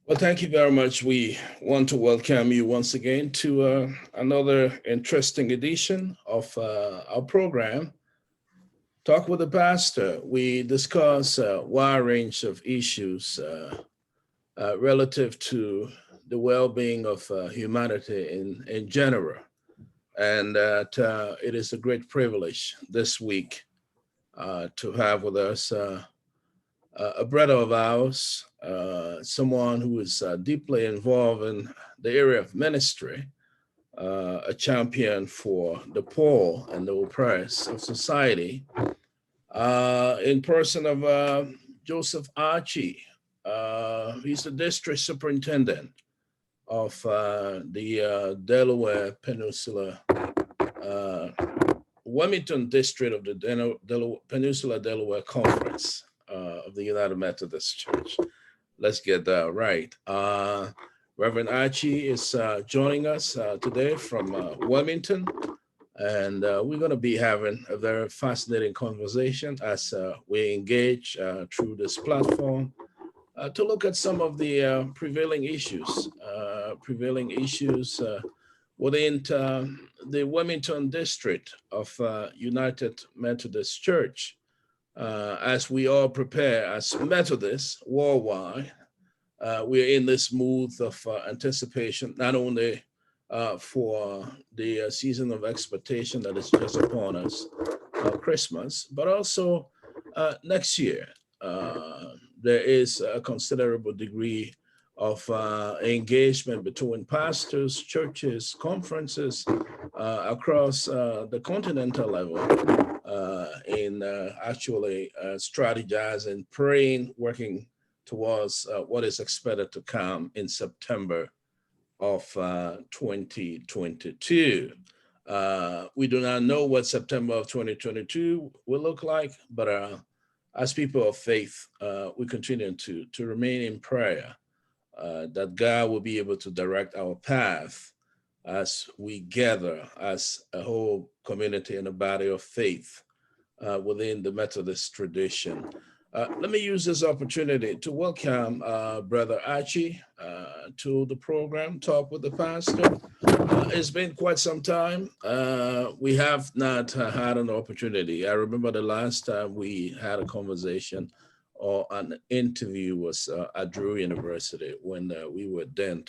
Well, thank you very much. We want to welcome you once again to another interesting edition of our program, Talk with the Pastor. We discuss a wide range of issues relative to the well being of humanity in general. And it is a great privilege this week to have with us a brother of ours, someone who is deeply involved in the area of ministry, a champion for the poor and the oppressed of society, in person of Joseph Archie. He's the district superintendent of the Delaware Peninsula, uh, Wilmington district of the Peninsula-Delaware Conference of the United Methodist Church. Let's get that right. Reverend Archie is joining us today from Wilmington, and we're going to be having a very fascinating conversation as we engage through this platform to look at some of the prevailing issues within the Wilmington district of United Methodist Church. As we all prepare as Methodists worldwide, we're in this mood of anticipation, not only for the season of expectation that is just upon us, Christmas, but also next year. There is a considerable degree of engagement between pastors, churches, conferences across the continental level in actually strategizing, praying, working towards what is expected to come in September of 2022. We do not know what September of 2022 will look like, but as people of faith, we continue to remain in prayer that God will be able to direct our path as we gather as a whole community and a body of faith within the Methodist tradition. Let me use this opportunity to welcome Brother Archie to the program, Talk with the Pastor. It's been quite some time. We have not had an opportunity. I remember the last time we had a conversation or an interview was at Drew University when we were then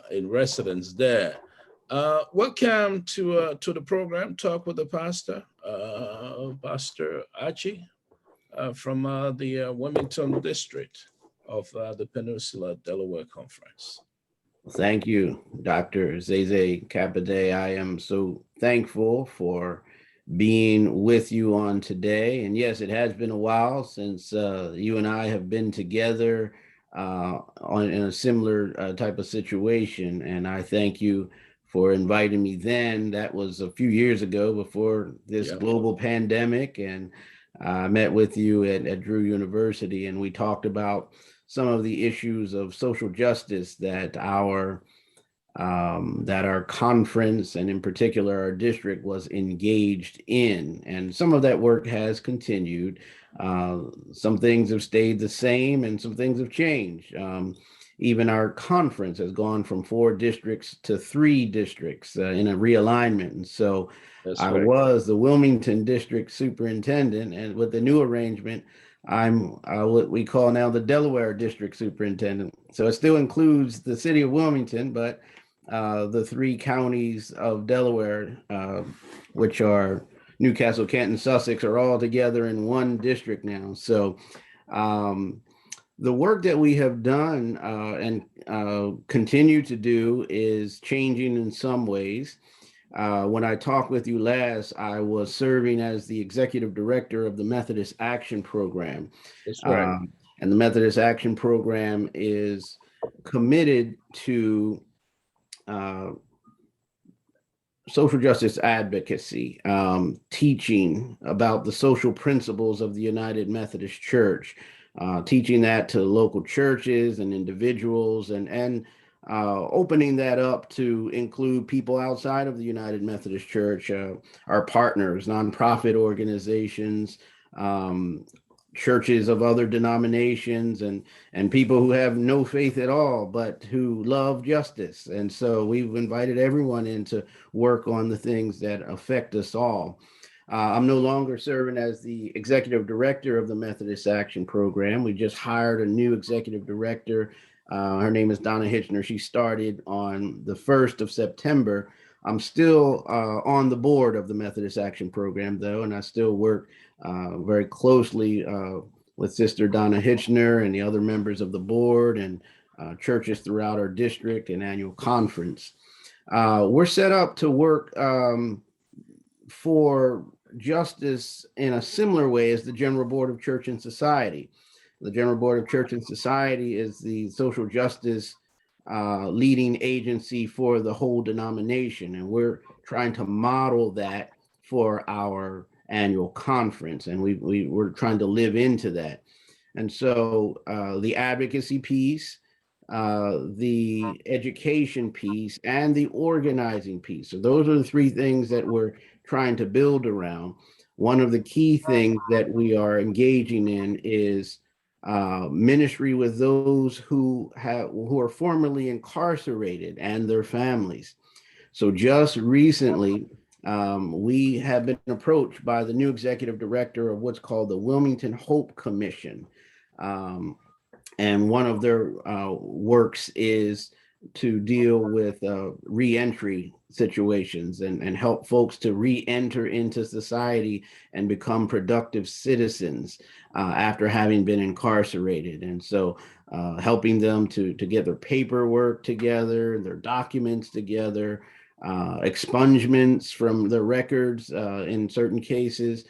in residence there. Welcome to the program, Talk with the Pastor, Pastor Archie from the Wilmington district of the Peninsula-Delaware Conference. Thank you, Dr. Zeze Capade. I am so thankful for being with you on today. And yes, it has been a while since you and I have been together in a similar type of situation. And I thank you for inviting me then. That was a few years ago before this global pandemic. And I met with you at Drew University, and we talked about some of the issues of social justice that our conference, and in particular our district, was engaged in. And some of that work has continued. Some things have stayed the same and some things have changed. Even our conference has gone from 4 districts to 3 districts in a realignment. And so I was the Wilmington district superintendent, and with the new arrangement, I'm what we call now the Delaware district superintendent. So it still includes the city of Wilmington, but the 3 counties of Delaware, which are Newcastle, Canton, Sussex, are all together in one district now. So the work that we have done and continue to do is changing in some ways. When I talked with you last, I was serving as the executive director of the Methodist Action Program. That's right. And the Methodist Action Program is committed to social justice advocacy, teaching about the social principles of the United Methodist Church, teaching that to local churches and individuals, and opening that up to include people outside of the United Methodist Church, our partners, nonprofit organizations, churches of other denominations and people who have no faith at all, but who love justice. And so we've invited everyone in to work on the things that affect us all. I'm no longer serving as the executive director of the Methodist Action Program. We just hired a new executive director. Her name is Donna Hitchner. She started on the 1st of September. I'm still on the board of the Methodist Action Program, though, and I still work very closely with Sister Donna Hitchner and the other members of the board and churches throughout our district and annual conference. We're set up to work for justice in a similar way as the General Board of Church and Society. The General Board of Church and Society is the social justice leading agency for the whole denomination, and we're trying to model that for our annual conference, and we're trying to live into that. And so the advocacy piece, the education piece, and the organizing piece. So those are the three things that we're trying to build around. One of the key things that we are engaging in is ministry with those who are formerly incarcerated and their families. So just recently, we have been approached by the new executive director of what's called the Wilmington Hope Commission. And one of their works is to deal with reentry situations and help folks to re-enter into society and become productive citizens after having been incarcerated. And so helping them to get their paperwork together, their documents together, expungements from their records in certain cases,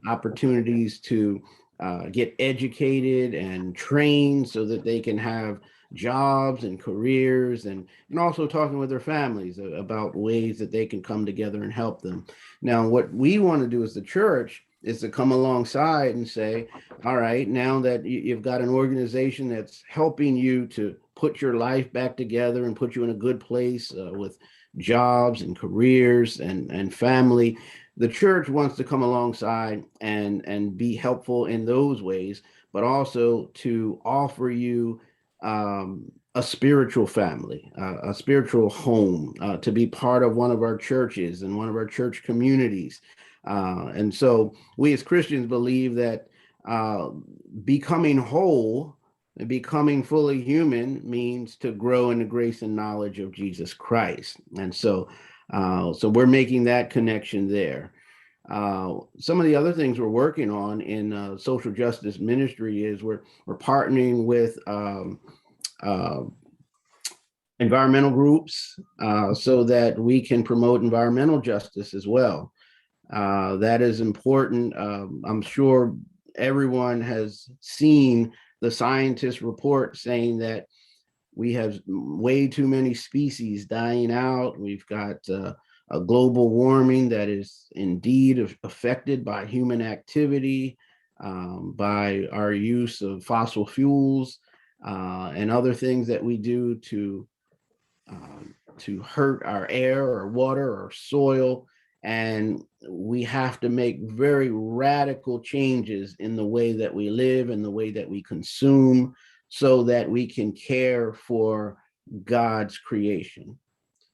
opportunities to get educated and trained so that they can have jobs and careers, and also talking with their families about ways that they can come together and help them. Now, what we want to do as the church is to come alongside and say, all right, now that you've got an organization that's helping you to put your life back together and put you in a good place with jobs and careers and family, the church wants to come alongside and be helpful in those ways, but also to offer you a spiritual family, a spiritual home, to be part of one of our churches and one of our church communities. And so we as Christians believe that becoming whole and becoming fully human means to grow in the grace and knowledge of Jesus Christ. And so we're making that connection there. Some of the other things we're working on in social justice ministry is we're partnering with environmental groups so that we can promote environmental justice as well. That is important. I'm sure everyone has seen the scientist report saying that we have way too many species dying out. We've got a global warming that is indeed affected by human activity, by our use of fossil fuels, and other things that we do to hurt our air or water or soil. And we have to make very radical changes in the way that we live and the way that we consume so that we can care for God's creation.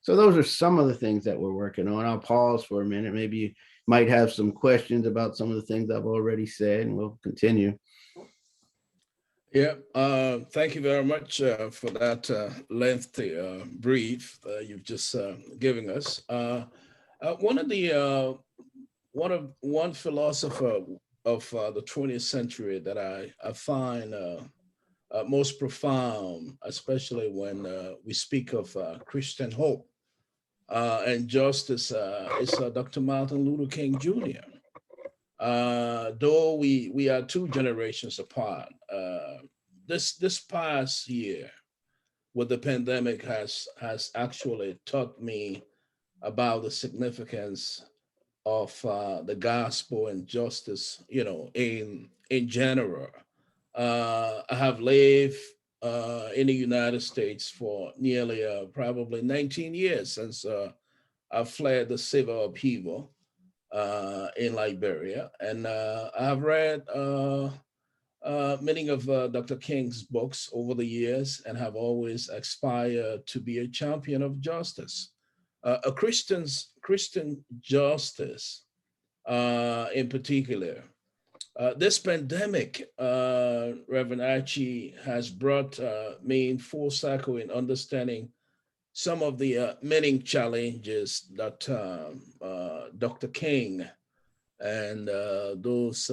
So those are some of the things that we're working on. I'll pause for a minute. Maybe you might have some questions about some of the things I've already said, and we'll continue. Yeah, thank you very much for that lengthy brief you've just given us. One philosopher of the 20th century that I find most profound, especially when we speak of Christian hope and justice, is Dr. Martin Luther King Jr. Though we are two generations apart, this past year with the pandemic has actually taught me about the significance of the gospel and justice, in general. I have lived in the United States for nearly probably 19 years since I fled the civil upheaval in Liberia, and I have read many of Dr. King's books over the years and have always aspired to be a champion of justice, a Christian justice in particular. This pandemic, Reverend Archie, has brought me in full circle in understanding some of the many challenges that Dr. King and those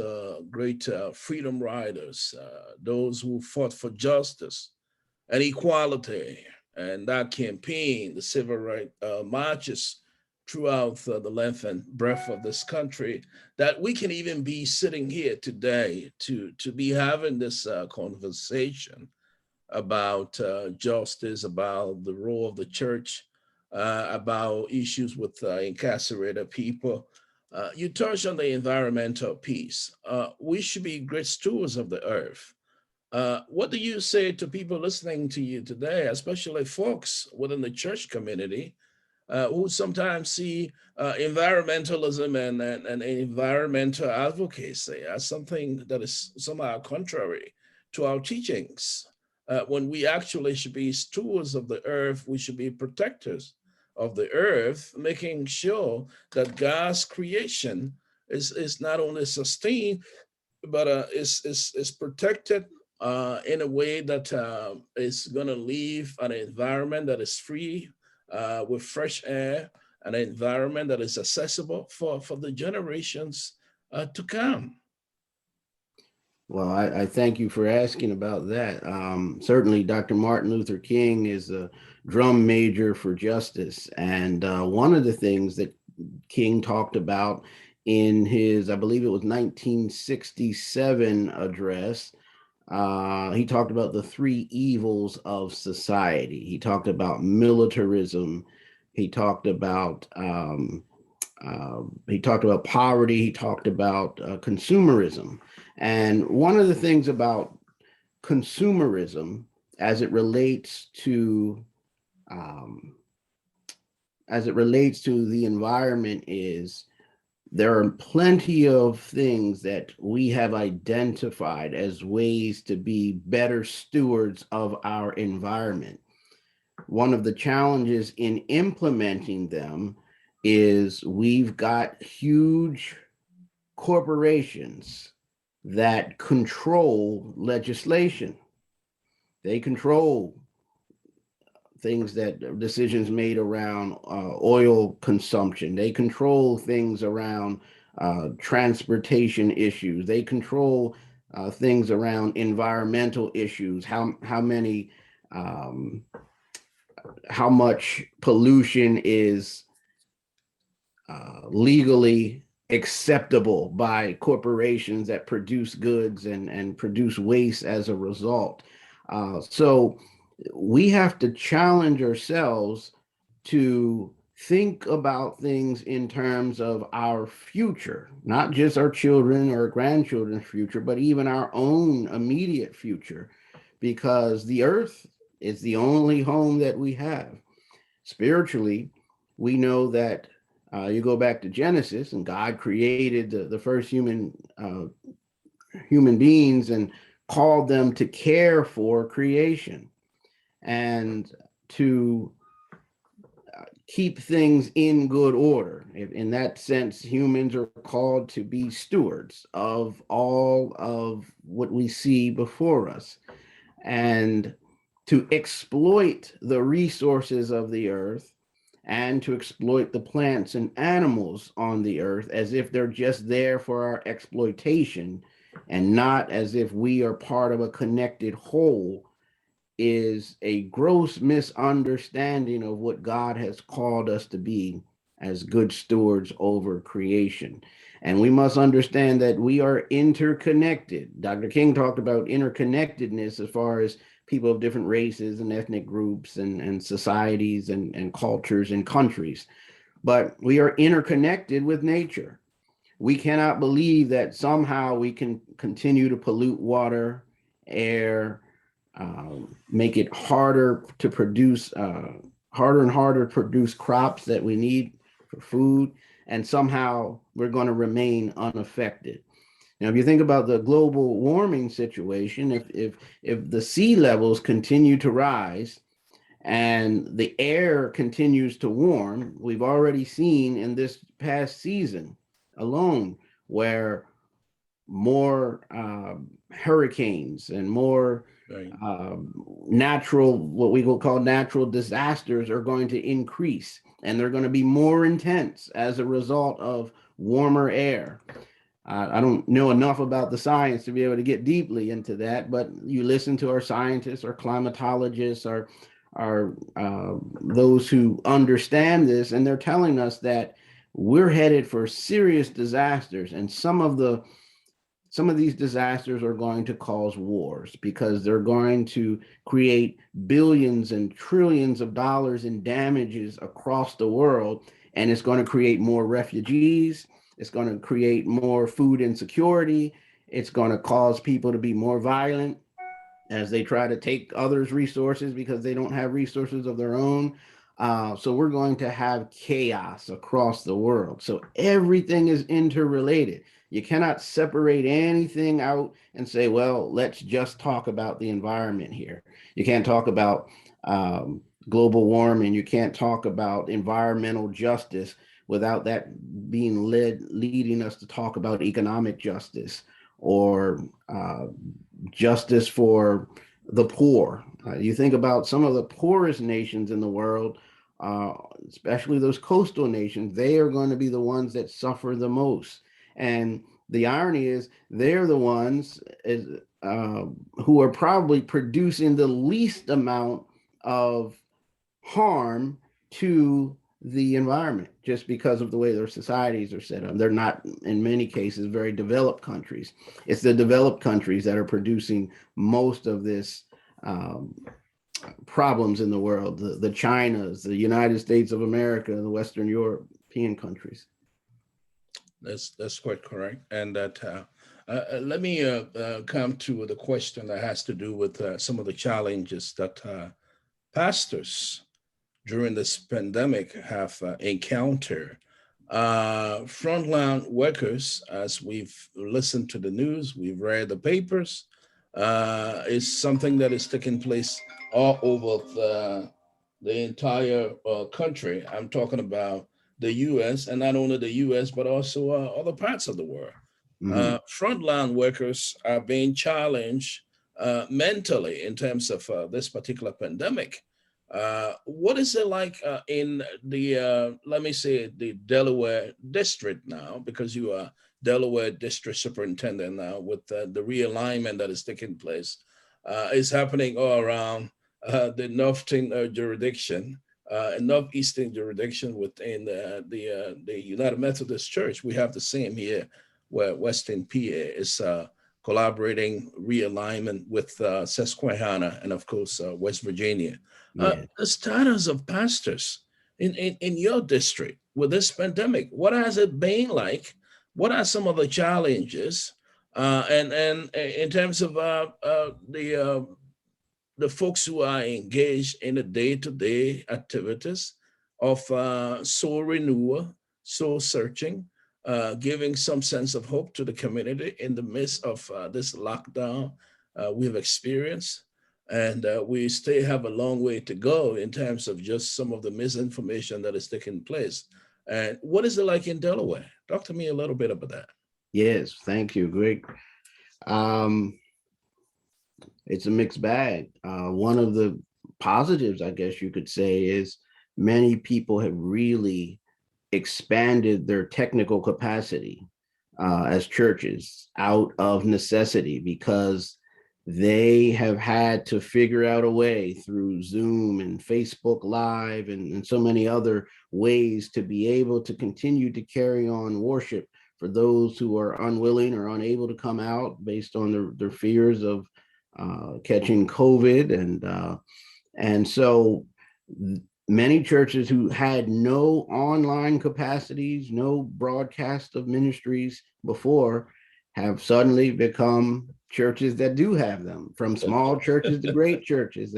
great freedom riders, those who fought for justice and equality, and that campaign, the civil rights marches throughout the length and breadth of this country, that we can even be sitting here today to be having this conversation about justice, about the role of the church, about issues with incarcerated people. You touched on the environmental piece. We should be great stewards of the earth. What do you say to people listening to you today, especially folks within the church community, who sometimes see environmentalism and environmental advocacy as something that is somehow contrary to our teachings? When we actually should be stewards of the earth, we should be protectors of the earth, making sure that God's creation is not only sustained, but is protected in a way that is going to leave an environment that is free with fresh air, an environment that is accessible for the generations to come. Well, I thank you for asking about that. Certainly, Dr. Martin Luther King is a drum major for justice. And one of the things that King talked about in his, I believe it was 1967 address, he talked about the three evils of society. He talked about militarism. He talked about poverty. He talked about consumerism. And one of the things about consumerism, as it relates to the environment, is there are plenty of things that we have identified as ways to be better stewards of our environment. One of the challenges in implementing them is we've got huge corporations that control legislation. They control things decisions made around oil consumption. They control things around transportation issues. They control things around environmental issues. How much pollution is legally acceptable by corporations that produce goods and produce waste as a result. So we have to challenge ourselves to think about things in terms of our future, not just our children or grandchildren's future, but even our own immediate future, because the earth is the only home that we have. Spiritually, we know that you go back to Genesis, and God created the first human beings and called them to care for creation and to keep things in good order. In that sense, humans are called to be stewards of all of what we see before us and to exploit the resources of the earth and to exploit the plants and animals on the earth as if they're just there for our exploitation and not as if we are part of a connected whole is a gross misunderstanding of what God has called us to be as good stewards over creation. And we must understand that we are interconnected. Dr. King talked about interconnectedness as far as people of different races and ethnic groups and societies and cultures and countries. But we are interconnected with nature. We cannot believe that somehow we can continue to pollute water, air, make it harder to produce, harder and harder to produce crops that we need for food, and somehow we're going to remain unaffected. Now, if you think about the global warming situation, if the sea levels continue to rise and the air continues to warm, we've already seen in this past season alone where more hurricanes and more Right. natural, what we will call natural disasters, are going to increase, and they're going to be more intense as a result of warmer air. I don't know enough about the science to be able to get deeply into that, but you listen to our scientists, our climatologists, our those who understand this, and they're telling us that we're headed for serious disasters, and some of these disasters are going to cause wars because they're going to create billions and trillions of dollars in damages across the world, and it's going to create more refugees. It's going to create more food insecurity. It's going to cause people to be more violent as they try to take others' resources because they don't have resources of their own. So we're going to have chaos across the world. So everything is interrelated. You cannot separate anything out and say, well, let's just talk about the environment here. You can't talk about global warming. You can't talk about environmental justice without that being leading us to talk about economic justice or justice for the poor. You think about some of the poorest nations in the world, especially those coastal nations, they are going to be the ones that suffer the most. And the irony is they're the ones who are probably producing the least amount of harm to the environment just because of the way their societies are set up. They're not, in many cases, very developed countries. It's the developed countries that are producing most of this problems in the world, the Chinas, the United States of America, the Western European countries. That's quite correct. And that let me come to the question that has to do with some of the challenges that pastors during this pandemic have encountered. Frontline workers, as we've listened to the news, we've read the papers, is something that is taking place all over the entire country. I'm talking about the US, and not only the US, but also other parts of the world. Frontline workers are being challenged mentally in terms of this particular pandemic. What is it like in the, let me say, the Delaware district now, because you are Delaware district superintendent now with the realignment that is taking place, is happening all around the northern jurisdiction, northeastern jurisdiction within the United Methodist Church. We have the same here, where Western PA is collaborating realignment with Susquehanna and, of course, West Virginia. The status of pastors in your district with this pandemic, what has it been like? What are some of the challenges? And in terms of the folks who are engaged in the day-to-day activities of soul renewal, soul searching, giving some sense of hope to the community in the midst of this lockdown we've experienced. And we still have a long way to go in terms of just some of the misinformation that is taking place. And what is it like in Delaware? Talk to me a little bit about that. Yes, thank you. Great. It's a mixed bag. One of the positives, I guess you could say, is many people have really expanded their technical capacity as churches out of necessity, because they have had to figure out a way through Zoom and Facebook Live and so many other ways to be able to continue to carry on worship for those who are unwilling or unable to come out based on their fears of catching COVID. And so many churches who had no online capacities, no broadcast of ministries before, have suddenly become churches that do have them, from small churches to great churches.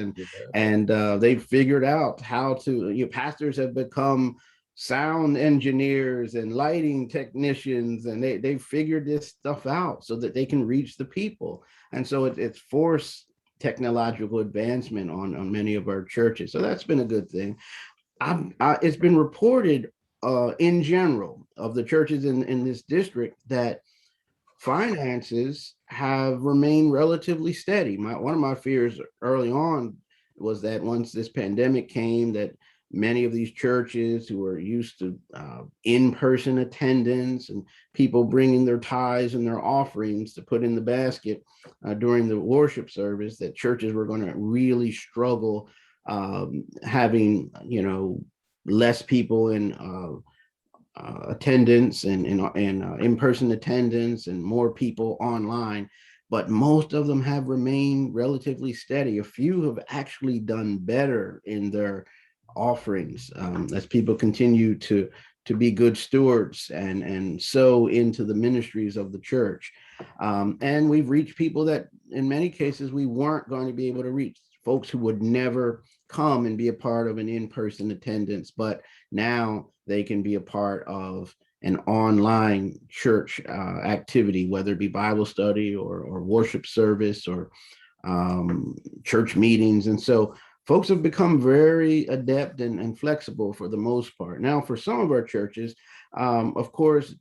And they've figured out how to, pastors have become sound engineers and lighting technicians, and they figured this stuff out so that they can reach the people. And so it's forced technological advancement on many of our churches. So that's been a good thing. It's been reported in general of the churches in this district that finances have remained relatively steady. One of my fears early on was that once this pandemic came, that many of these churches who are used to in-person attendance and people bringing their tithes and their offerings to put in the basket during the worship service, that churches were going to really struggle having, less people in attendance and in-person attendance and more people online. But most of them have remained relatively steady. A few have actually done better in their offerings as people continue to be good stewards and sow into the ministries of the church. And we've reached people that in many cases we weren't going to be able to reach, folks who would never come and be a part of an in-person attendance, but now they can be a part of an online church activity, whether it be Bible study or worship service or church meetings. And so folks have become very adept and flexible for the most part. Now, for some of our churches, of course,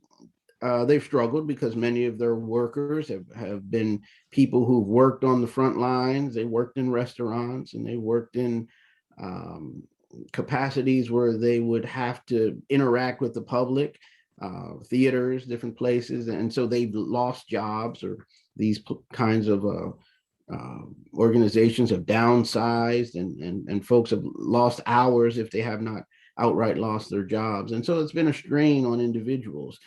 they've struggled because many of their workers have been people who've worked on the front lines. They worked in restaurants and they worked in capacities where they would have to interact with the public, theaters, different places. And so they've lost jobs, or these kinds of organizations have downsized, and folks have lost hours if they have not outright lost their jobs. And so it's been a strain on individuals.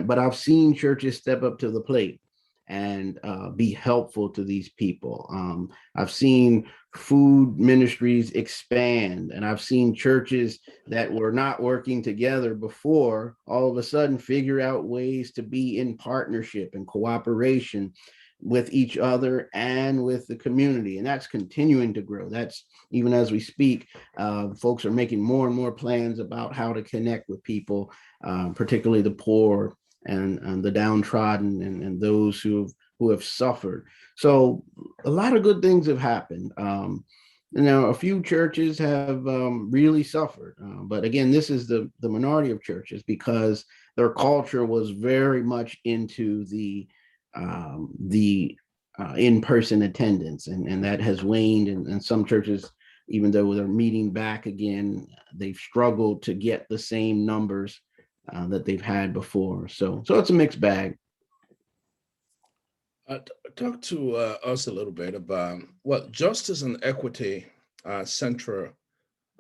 But I've seen churches step up to the plate and be helpful to these people. I've seen food ministries expand, and I've seen churches that were not working together before all of a sudden figure out ways to be in partnership and cooperation with each other and with the community. And that's continuing to grow. That's even as we speak, folks are making more and more plans about how to connect with people, particularly the poor and the downtrodden and those who have suffered. So a lot of good things have happened. A few churches have really suffered. But again, this is the minority of churches because their culture was very much into the in-person attendance, and that has waned. And some churches, even though they're meeting back again, they've struggled to get the same numbers that they've had before. So it's a mixed bag. Talk to us a little bit about what justice and equity are central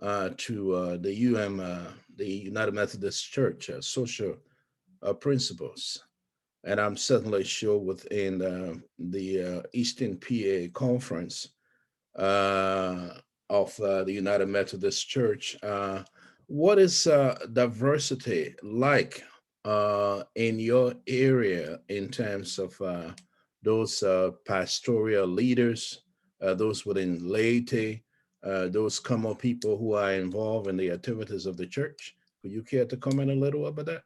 to the United Methodist Church social principles. And I'm certainly sure within the Eastern PA Conference of the United Methodist Church, what is diversity like in your area in terms of those pastoral leaders, those within laity, those common people who are involved in the activities of the church? Would you care to comment a little about that?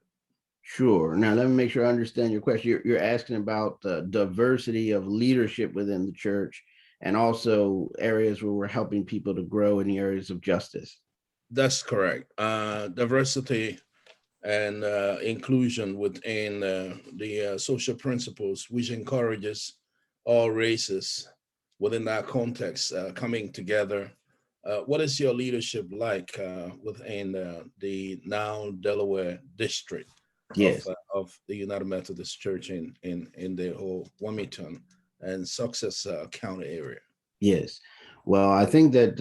Sure. Now, let me make sure I understand your question. You're asking about the diversity of leadership within the church and also areas where we're helping people to grow in the areas of justice. That's correct. Diversity and inclusion within the social principles, which encourages all races within that context coming together. What is your leadership like within the now Delaware district Yes. of the United Methodist Church in the whole Wilmington and Sussex County area? Yes. Well, I think that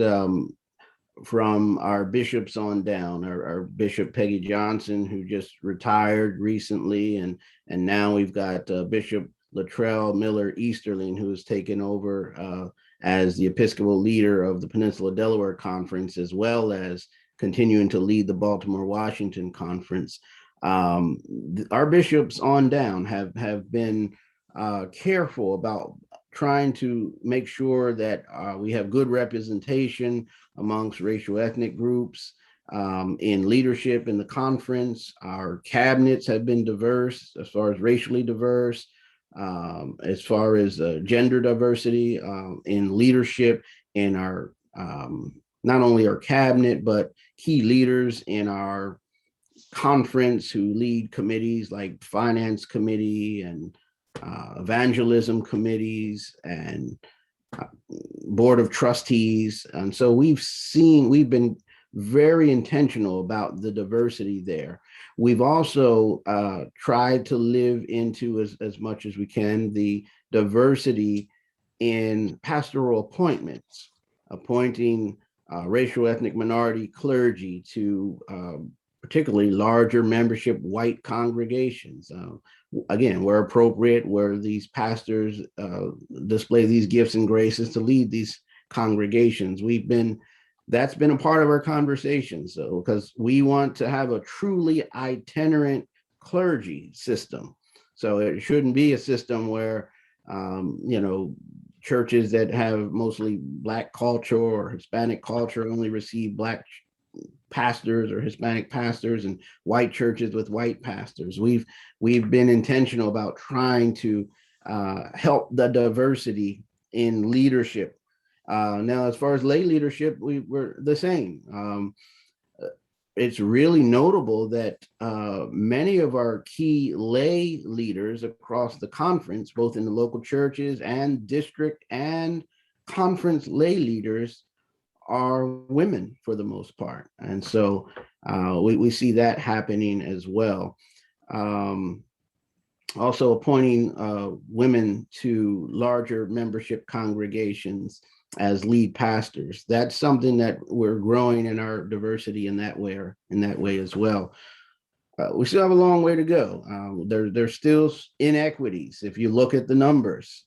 from our bishops on down, our Bishop Peggy Johnson, who just retired recently, and now we've got Bishop Latrell Miller Easterling, who has taken over as the Episcopal leader of the Peninsula-Delaware Conference, as well as continuing to lead the Baltimore-Washington Conference. Our bishops on down have been careful about trying to make sure that we have good representation amongst racial ethnic groups, in leadership in the conference. Our cabinets have been diverse as far as racially diverse, as far as gender diversity in leadership in our not only our cabinet, but key leaders in our conference who lead committees like finance committee and evangelism committees and board of trustees. And so we've been very intentional about the diversity there. We've also tried to live into as much as we can the diversity in pastoral appointments, appointing racial ethnic minority clergy to particularly larger membership white congregations. Again, where appropriate, where these pastors display these gifts and graces to lead these congregations. That's been a part of our conversation. So, because we want to have a truly itinerant clergy system. So it shouldn't be a system where, churches that have mostly Black culture or Hispanic culture only receive Black pastors or Hispanic pastors, and white churches with white pastors. We've been intentional about trying to help the diversity in leadership. Now, as far as lay leadership, we're the same. It's really notable that many of our key lay leaders across the conference, both in the local churches and district and conference lay leaders, are women for the most part. And so we see that happening as well. Also appointing women to larger membership congregations as lead pastors. That's something that we're growing in our diversity in that way as well. We still have a long way to go. There's still inequities. If you look at the numbers,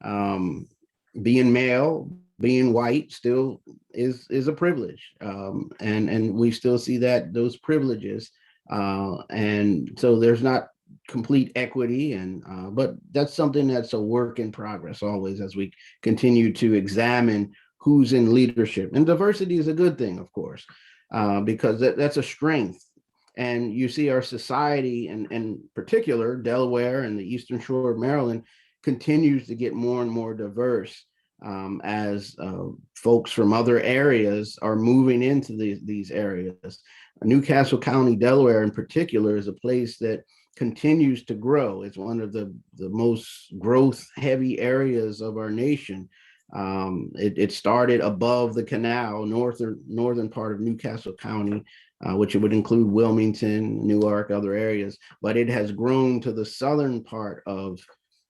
being male, being white still is a privilege. And we still see those privileges. And so there's not complete equity, but that's something that's a work in progress always as we continue to examine who's in leadership. And diversity is a good thing, of course, because that's a strength. And you see our society, and in particular, Delaware and the Eastern Shore of Maryland, continues to get more and more diverse as folks from other areas are moving into these areas. Newcastle County, Delaware in particular, is a place that continues to grow. It's one of the most growth heavy areas of our nation. It started above the canal, northern part of Newcastle County, which it would include Wilmington, Newark, other areas, but it has grown to the southern part of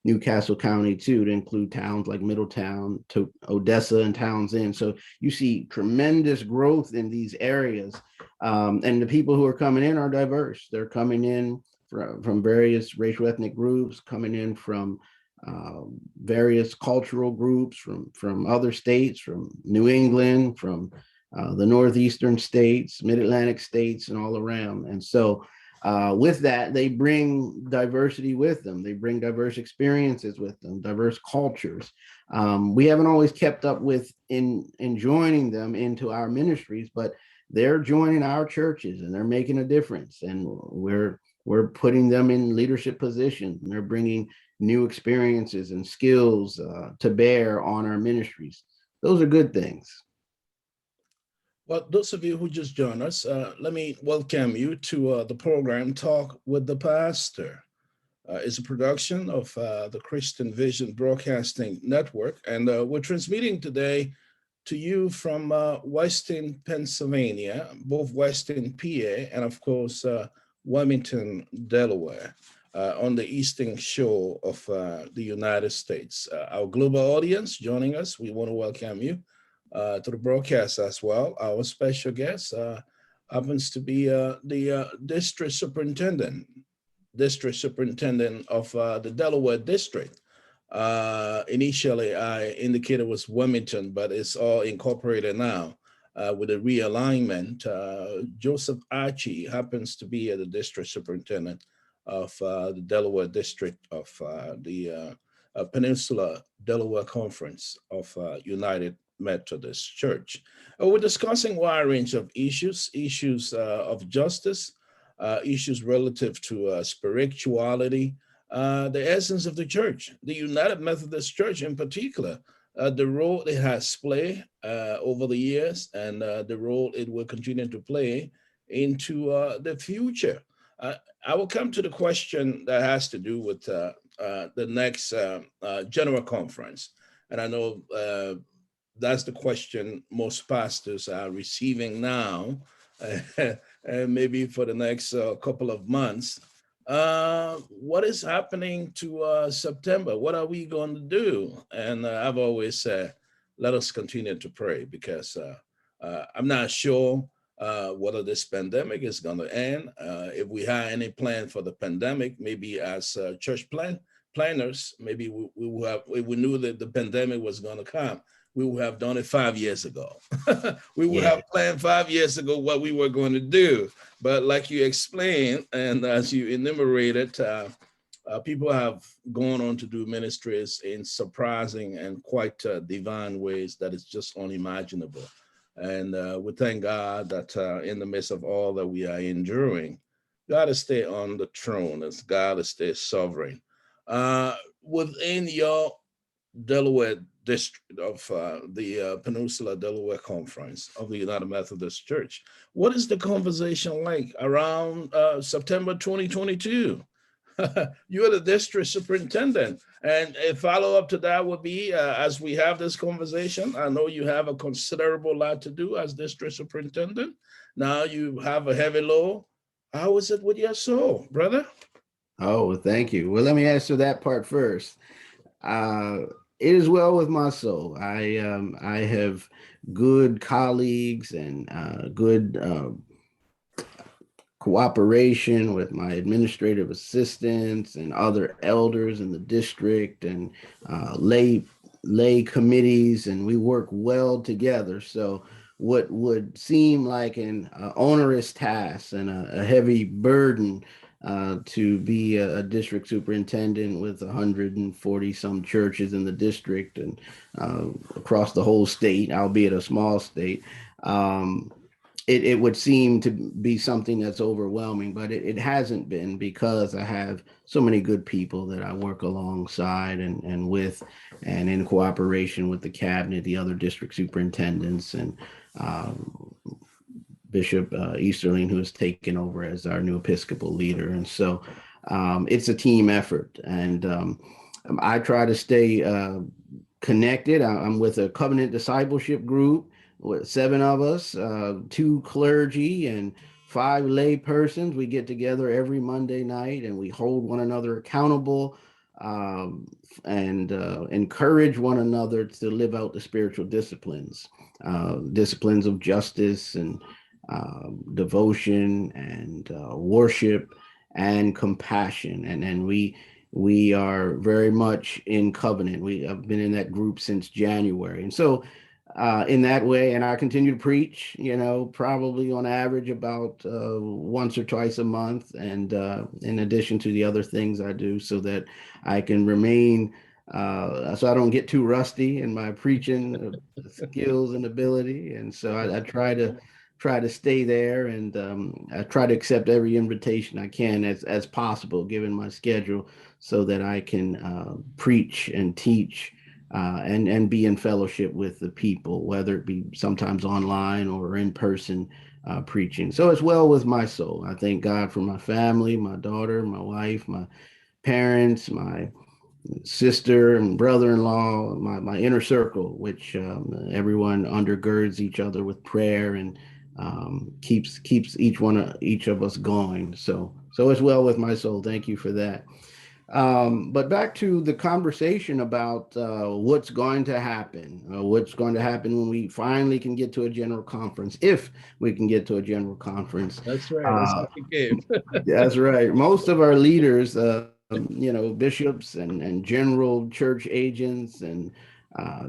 Newcastle County too, to include towns like Middletown, to Odessa and Townsend. So you see tremendous growth in these areas. And the people who are coming in are diverse. They're coming in from various racial ethnic groups, coming in from various cultural groups, from other states, from New England, from the northeastern states, mid-Atlantic states, and all around. And so with that, they bring diversity with them. They bring diverse experiences with them, diverse cultures. We haven't always kept up with in joining them into our ministries, but they're joining our churches and they're making a difference. And we're putting them in leadership positions, and they're bringing new experiences and skills to bear on our ministries. Those are good things. Well, those of you who just joined us, let me welcome you to the program Talk with the Pastor. It's a production of the Christian Vision Broadcasting Network, and we're transmitting today to you from Weston, Pennsylvania, both Weston, PA, and of course, Wilmington, Delaware, on the eastern shore of the United States. Our global audience joining us, we want to welcome you to the broadcast as well. Our special guest happens to be the District Superintendent of the Delaware District. Initially, I indicated was Wilmington, but it's all incorporated now with a realignment. Joseph Archie happens to be the District Superintendent of the Delaware District of the Peninsula-Delaware Conference of United Methodist Church. We're discussing a wide range of issues of justice, issues relative to spirituality, the essence of the church, the United Methodist Church in particular, the role it has played over the years, and the role it will continue to play into the future. I will come to the question that has to do with the next general conference. And I know that's the question most pastors are receiving now, and maybe for the next couple of months. What is happening to September? What are we going to do? And I've always said, let us continue to pray, because I'm not sure whether this pandemic is going to end. If we had any plan for the pandemic, maybe as church planners, maybe we will have, if we knew that the pandemic was going to come, we would have done it 5 years ago. We would have planned 5 years ago what we were going to do. But like you explained, and as you enumerated, people have gone on to do ministries in surprising and quite divine ways that is just unimaginable. And we thank God that in the midst of all that we are enduring, God to stay on the throne, as God to stay sovereign. Within your Delaware district of the Peninsula-Delaware Conference of the United Methodist Church, what is the conversation like around September 2022? You're the district superintendent, and a follow-up to that would be, as we have this conversation, I know you have a considerable lot to do as district superintendent. Now you have a heavy load. How is it with your soul, brother? Oh, thank you. Well, let me answer that part first. It is well with my soul. I have good colleagues and good cooperation with my administrative assistants and other elders in the district, and lay committees, and we work well together. So what would seem like an onerous task and a heavy burden to be a district superintendent with 140 some churches in the district and across the whole state, albeit a small state, it would seem to be something that's overwhelming, but it hasn't been, because I have so many good people that I work alongside and with, and in cooperation with the cabinet, the other district superintendents, and Bishop Easterling, who has taken over as our new Episcopal leader. And so it's a team effort. And I try to stay connected. I'm with a covenant discipleship group with 7 of us, 2 clergy and 5 lay persons. We get together every Monday night and we hold one another accountable and encourage one another to live out the spiritual disciplines of justice and devotion and worship and compassion. And we are very much in covenant. We have been in that group since January. And so in that way, and I continue to preach, probably on average about once or twice a month. And in addition to the other things I do, so that I can remain, so I don't get too rusty in my preaching skills and ability. And so I try to stay there, and I try to accept every invitation I can as possible, given my schedule, so that I can preach and teach and be in fellowship with the people, whether it be sometimes online or in person preaching. So it's well with my soul. I thank God for my family, my daughter, my wife, my parents, my sister and brother-in-law, my inner circle, which everyone undergirds each other with prayer and keeps each of us going. So it's well with my soul. Thank you for that. But back to the conversation about what's going to happen when we finally can get to a general conference, if we can get to a general conference. That's right. That's what we gave. That's right. Most of our leaders, bishops and general church agents and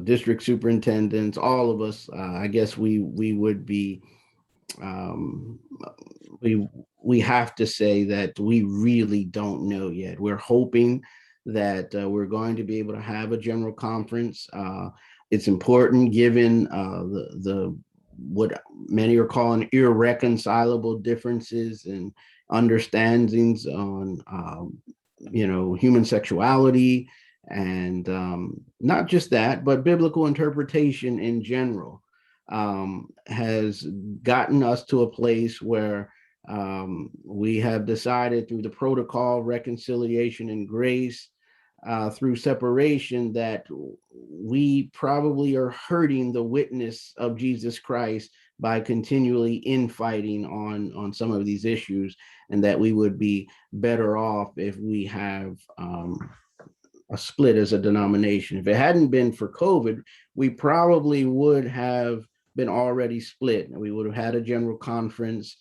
district superintendents, all of us, I guess we would be, we have to say that we really don't know yet. We're hoping that we're going to be able to have a general conference. It's important given the what many are calling irreconcilable differences and understandings on human sexuality, and not just that, but biblical interpretation in general has gotten us to a place where we have decided through the protocol, reconciliation, and grace, through separation, that we probably are hurting the witness of Jesus Christ by continually infighting on some of these issues, and that we would be better off if we have a split as a denomination. If it hadn't been for COVID, we probably would have been already split. We would have had a general conference.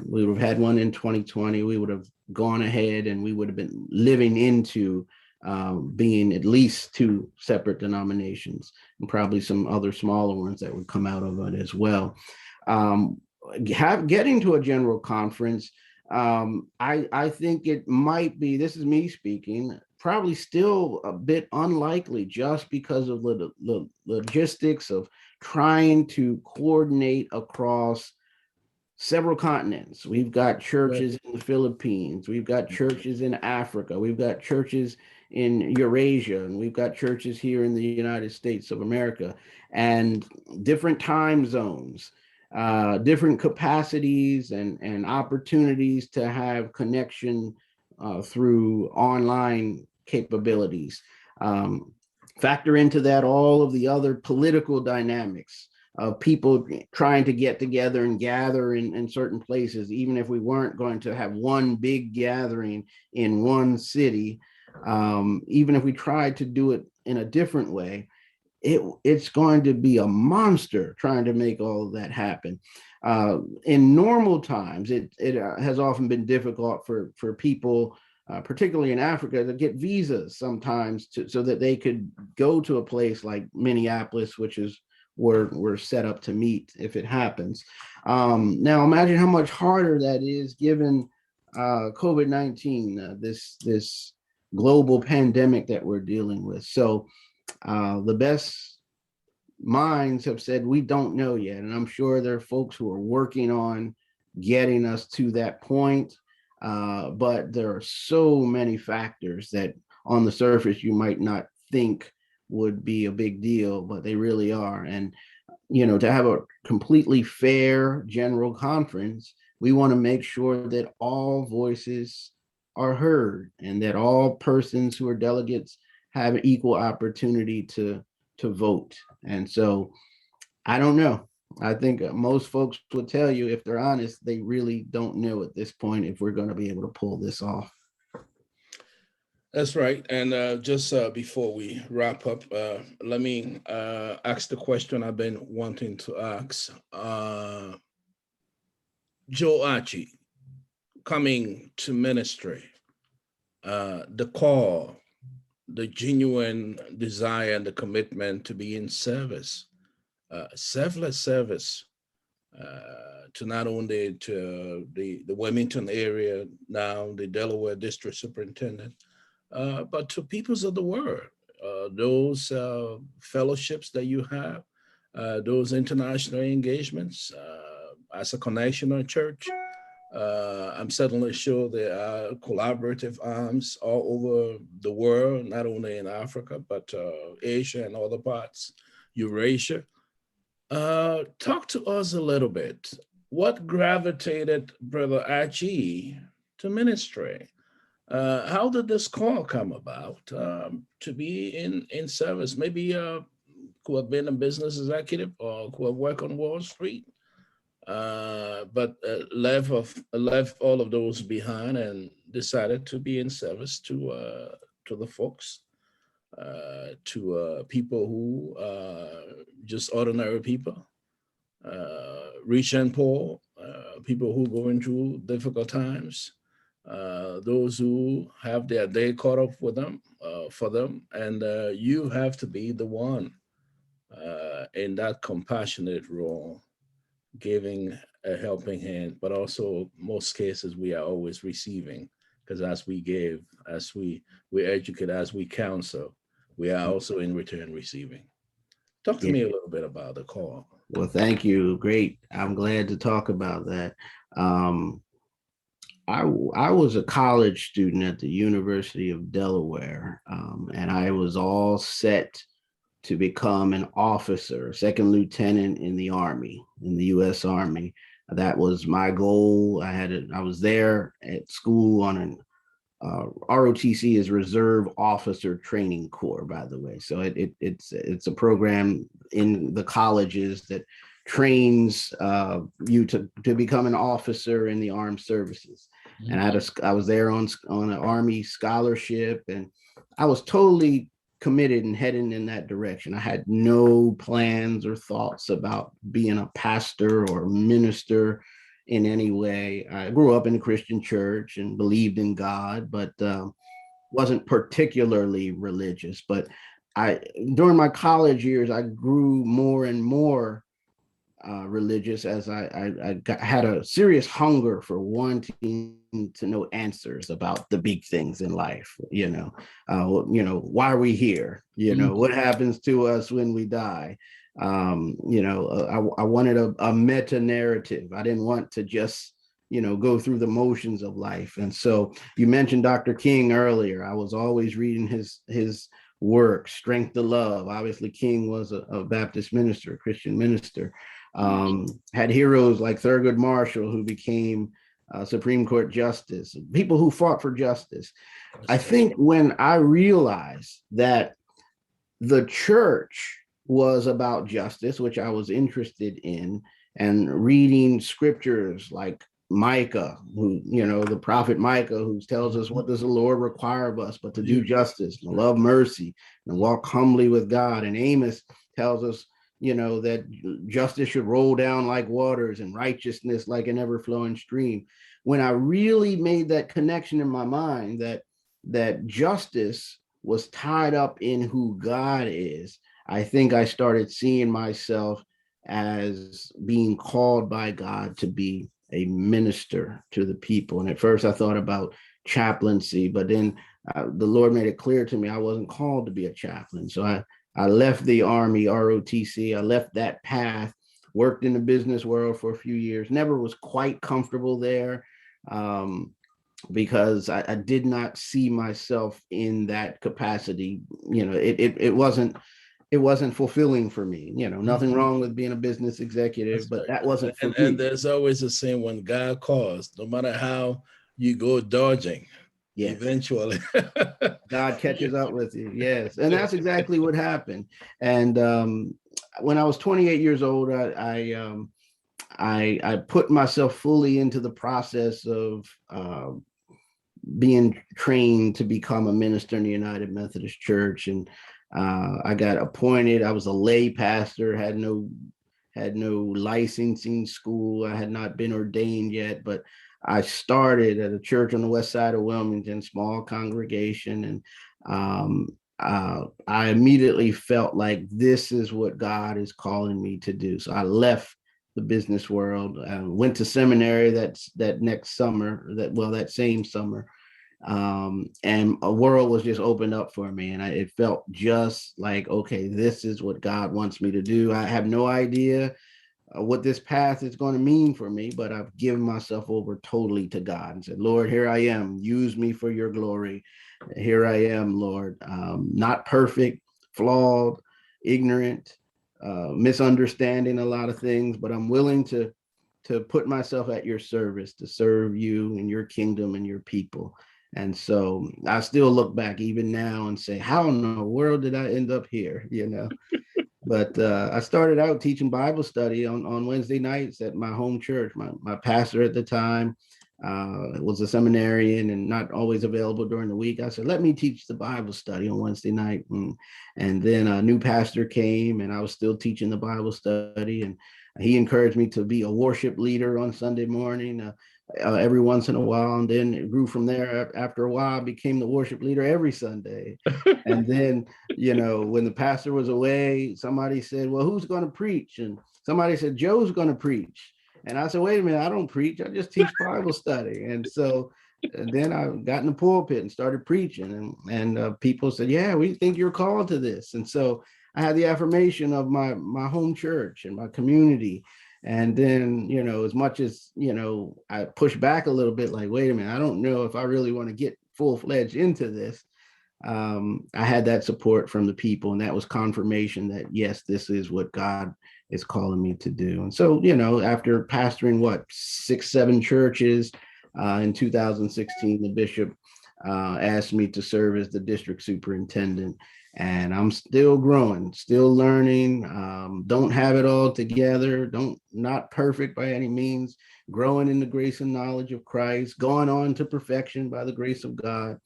We would have had one in 2020. We would have gone ahead and we would have been living into being at least two separate denominations, and probably some other smaller ones that would come out of it as well. Getting to a general conference, I think it might be, this is me speaking, probably still a bit unlikely, just because of the logistics of trying to coordinate across several continents. We've got churches in the Philippines, we've got churches in Africa, we've got churches in Eurasia, and we've got churches here in the United States of America, and different time zones, different capacities and opportunities to have connection through online capabilities. Factor into that all of the other political dynamics of people trying to get together and gather in certain places, even if we weren't going to have one big gathering in one city. Even if we tried to do it in a different way, it's going to be a monster trying to make all of that happen. In normal times, it has often been difficult for people, particularly in Africa, to get visas sometimes so that they could go to a place like Minneapolis, which is where we're set up to meet if it happens. Now, imagine how much harder that is given COVID-19, this global pandemic that we're dealing with. So the best minds have said, we don't know yet. And I'm sure there are folks who are working on getting us to that point. But there are so many factors that on the surface you might not think would be a big deal, but they really are. And, to have a completely fair general conference, we want to make sure that all voices are heard and that all persons who are delegates have equal opportunity to vote. And so I don't know. I think most folks would tell you, if they're honest, they really don't know at this point if we're going to be able to pull this off. That's right. And just before we wrap up, let me ask the question I've been wanting to ask. Joe Archie, coming to ministry, the call, the genuine desire and the commitment to be in service, selfless service, to not only to the Wilmington area, now the Delaware District Superintendent, but to peoples of the world, those fellowships that you have, those international engagements, as a Connectional Church. I'm certainly sure there are collaborative arms all over the world, not only in Africa, but Asia and other parts, Eurasia. Talk to us a little bit. What gravitated Brother Archie to ministry? How did this call come about to be in service? Maybe could have been a business executive or could have worked on Wall Street, but left all of those behind and decided to be in service to the folks, to people who just ordinary people, rich and poor, people who go into difficult times. Those who have their day caught up with them, for them, and you have to be the one in that compassionate role, giving a helping hand, but also most cases we are always receiving because as we give, as we educate, as we counsel, we are also in return receiving. Talk to Yeah. me a little bit about the call. Well, thank you. Great. I'm glad to talk about that. Um, I was a college student at the University of Delaware, and I was all set to become an officer, second lieutenant in the Army, in the U.S. Army. That was my goal. I was there at school on an ROTC is Reserve Officer Training Corps, by the way. So it's a program in the colleges that trains you to become an officer in the armed services. And I was there on an Army scholarship, and I was totally committed and heading in that direction. I had no plans or thoughts about being a pastor or minister in any way. I grew up in a Christian church and believed in God, but wasn't particularly religious. But during my college years, I grew more and more religious as I had a serious hunger for wanting to know answers about the big things in life. Why are we here? What happens to us when we die? I wanted a meta narrative. I didn't want to just go through the motions of life. And so you mentioned Dr. King earlier. I was always reading his work, Strength to Love. Obviously, King was a Baptist minister, a Christian minister. Had heroes like Thurgood Marshall, who became Supreme Court Justice, people who fought for justice. I think when I realized that the church was about justice, which I was interested in, and reading scriptures like Micah, who, the prophet Micah, who tells us, what does the Lord require of us but to do justice, and love mercy, and walk humbly with God. And Amos tells us, that justice should roll down like waters and righteousness like an ever-flowing stream. When I really made that connection in my mind that justice was tied up in who God is, I think I started seeing myself as being called by God to be a minister to the people. And at first I thought about chaplaincy, but then the Lord made it clear to me I wasn't called to be a chaplain. So I left the Army ROTC. I left that path, worked in the business world for a few years, never was quite comfortable there because I did not see myself in that capacity. It wasn't fulfilling for me. Nothing wrong with being a business executive, but that wasn't for me. And there's always a saying, when God calls, no matter how you go dodging, yes, eventually God catches up with you. Yes. And that's exactly what happened. And when I was 28 years old, I put myself fully into the process of being trained to become a minister in the United Methodist Church. And I got appointed. I was a lay pastor, had no licensing school. I had not been ordained yet, but I started at a church on the west side of Wilmington, small congregation. And I immediately felt like this is what God is calling me to do. So I left the business world, went to seminary that same summer. And a world was just opened up for me. And it felt just like, okay, this is what God wants me to do. I have no idea what this path is going to mean for me, but I've given myself over totally to God and said, Lord, here I am, use me for your glory. Here I am, Lord, not perfect, flawed, ignorant, misunderstanding a lot of things, but I'm willing to put myself at your service, to serve you and your kingdom and your people. And so I still look back even now and say, how in the world did I end up here? But I started out teaching Bible study on Wednesday nights at my home church. My pastor at the time was a seminarian and not always available during the week. I said, let me teach the Bible study on Wednesday night. And then a new pastor came and I was still teaching the Bible study. And he encouraged me to be a worship leader on Sunday morning every once in a while. And then it grew from there. After a while, I became the worship leader every Sunday. And then, when the pastor was away, somebody said, well, who's going to preach? And somebody said, Joe's going to preach. And I said, wait a minute, I don't preach. I just teach Bible study. And so And then I got in the pulpit and started preaching, and people said, "Yeah, we think you're called to this." And so I had the affirmation of my home church and my community. And then, as much as I pushed back a little bit, like, wait a minute, I don't know if I really want to get full-fledged into this. I had that support from the people, and that was confirmation that yes, this is what God is calling me to do. And so, after pastoring 6-7 churches, in 2016, the bishop asked me to serve as the district superintendent, and I'm still growing, still learning. Don't have it all together. Not perfect by any means. Growing in the grace and knowledge of Christ, going on to perfection by the grace of God.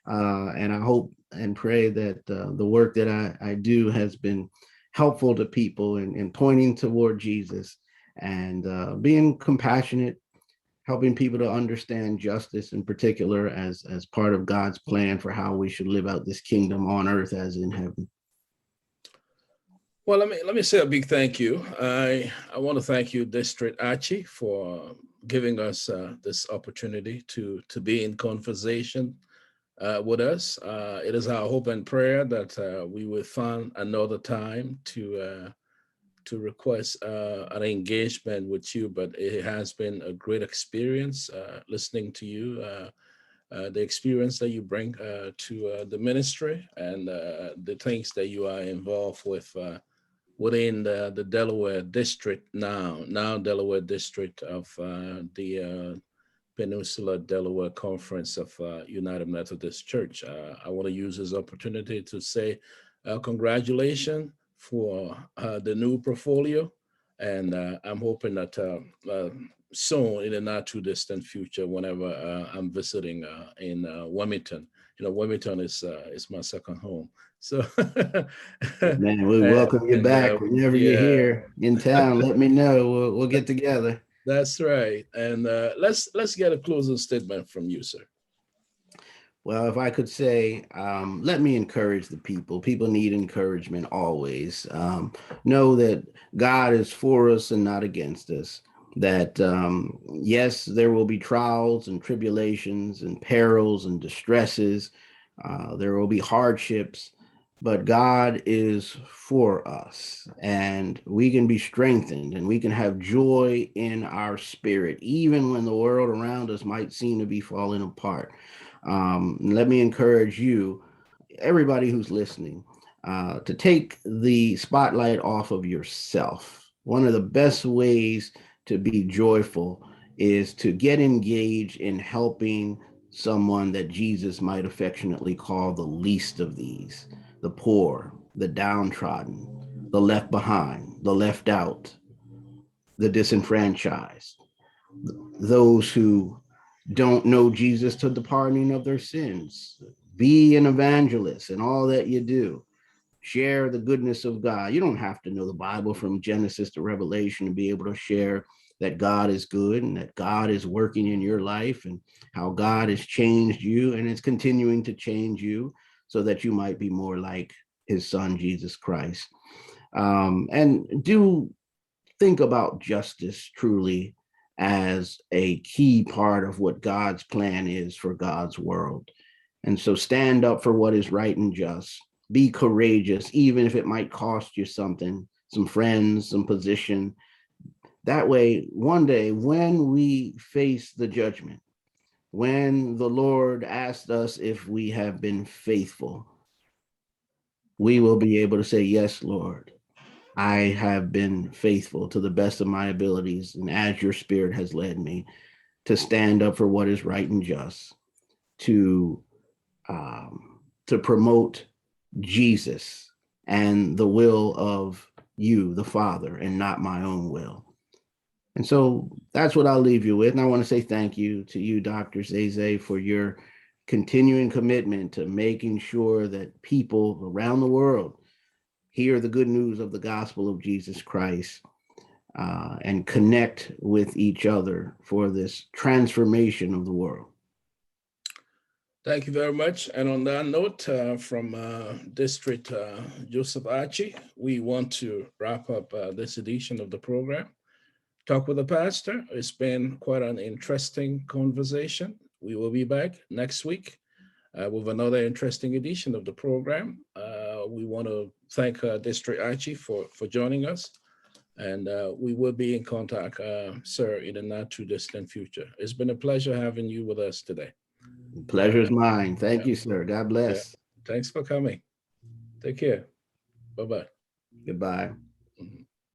And I hope and pray that the work that I do has been helpful to people in pointing toward Jesus and being compassionate, helping people to understand justice in particular as part of God's plan for how we should live out this kingdom on earth as in heaven. Well, let me say a big thank you. I want to thank you, District Archie, for giving us this opportunity to be in conversation with us. It is our hope and prayer that we will find another time to request an engagement with you, but it has been a great experience listening to you, the experience that you bring to the ministry, and the things that you are involved with within the Delaware district now Delaware district of the Peninsula-Delaware Conference of United Methodist Church. I want to use this opportunity to say congratulations for the new portfolio, and I'm hoping that soon, in the not too distant future, whenever I'm visiting in Wilmington. Wilmington is my second home. So, Man, we welcome you back whenever you're yeah. here in town. Let me know. We'll get together. That's right. And let's get a closing statement from you, sir. Well, if I could say, let me encourage the people. People need encouragement always. Know that God is for us and not against us. That, yes, there will be trials and tribulations and perils and distresses. There will be hardships, but God is for us, and we can be strengthened and we can have joy in our spirit, even when the world around us might seem to be falling apart. Let me encourage you, everybody who's listening, to take the spotlight off of yourself. One of the best ways to be joyful is to get engaged in helping someone that Jesus might affectionately call the least of these, the poor, the downtrodden, the left behind, the left out, the disenfranchised, those who don't know Jesus to the pardoning of their sins. Be an evangelist in all that you do. Share the goodness of God. You don't have to know the Bible from Genesis to Revelation to be able to share that God is good and that God is working in your life and how God has changed you and is continuing to change you so that you might be more like his son, Jesus Christ. And do think about justice truly as a key part of what God's plan is for God's world. And so stand up for what is right and just. Be courageous, even if it might cost you something, some friends, some position. That way, one day, when we face the judgment, when the Lord asked us if we have been faithful, we will be able to say, yes, Lord, I have been faithful to the best of my abilities, and as your spirit has led me to stand up for what is right and just, to promote Jesus and the will of you, the Father, and not my own will. And so that's what I'll leave you with. And I want to say thank you to you, Dr. Zeze, for your continuing commitment to making sure that people around the world hear the good news of the gospel of Jesus Christ and connect with each other for this transformation of the world. Thank you very much. And on that note, from District Joseph Archie, we want to wrap up this edition of the program. Talk with the Pastor. It's been quite an interesting conversation. we will be back next week with another interesting edition of the program. We want to thank District Archie for joining us, and we will be in contact, sir, in the not too distant future. It's been a pleasure having you with us today. Pleasure is mine. Thank you, sir. God bless. Thanks for coming. Take care. Bye-bye. Goodbye.